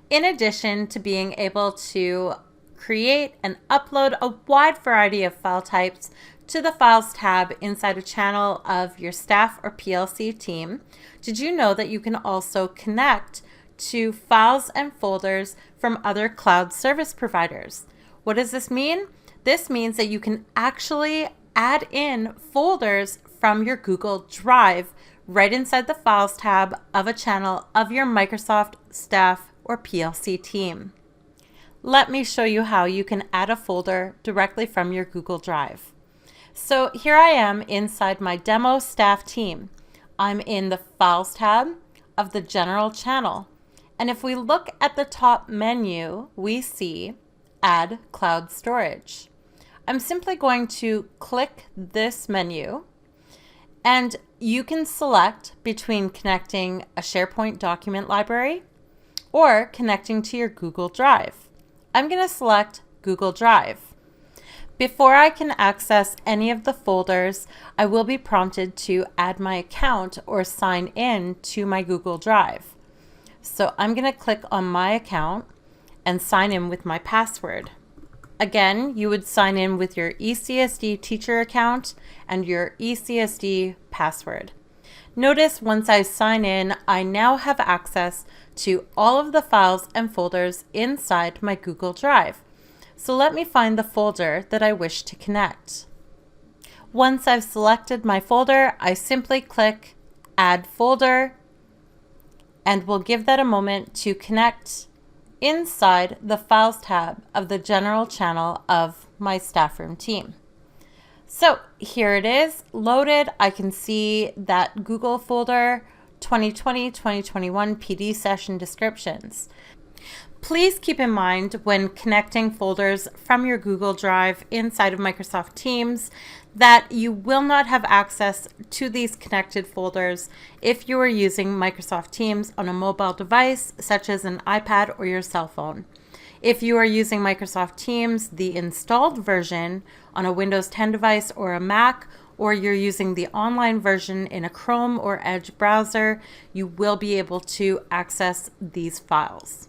In addition to being able to create and upload a wide variety of file types to the Files tab inside a channel of your staff or PLC team, did you know that you can also connect to files and folders from other cloud service providers? What does this mean? This means that you can actually add in folders from your Google Drive right inside the Files tab of a channel of your Microsoft staff or PLC team. Let me show you how you can add a folder directly from your Google Drive. So here I am inside my demo staff team. I'm in the Files tab of the General channel. And if we look at the top menu, we see Add Cloud Storage. I'm simply going to click this menu, and you can select between connecting a SharePoint document library or connecting to your Google Drive. I'm going to select Google Drive. Before I can access any of the folders, I will be prompted to add my account or sign in to my Google Drive. So I'm going to click on my account and sign in with my password. Again, you would sign in with your ECSD teacher account and your ECSD password. Notice once I sign in, I now have access to all of the files and folders inside my Google Drive. So let me find the folder that I wish to connect. Once I've selected my folder, I simply click Add Folder, and we'll give that a moment to connect inside the Files tab of the General channel of my staff room team. So here it is loaded. I can see that Google folder 2020-2021 PD session descriptions. Please keep in mind when connecting folders from your Google Drive inside of Microsoft Teams that you will not have access to these connected folders if you are using Microsoft Teams on a mobile device such as an iPad or your cell phone. If you are using Microsoft Teams, the installed version on a Windows 10 device or a Mac, or you're using the online version in a Chrome or Edge browser, you will be able to access these files.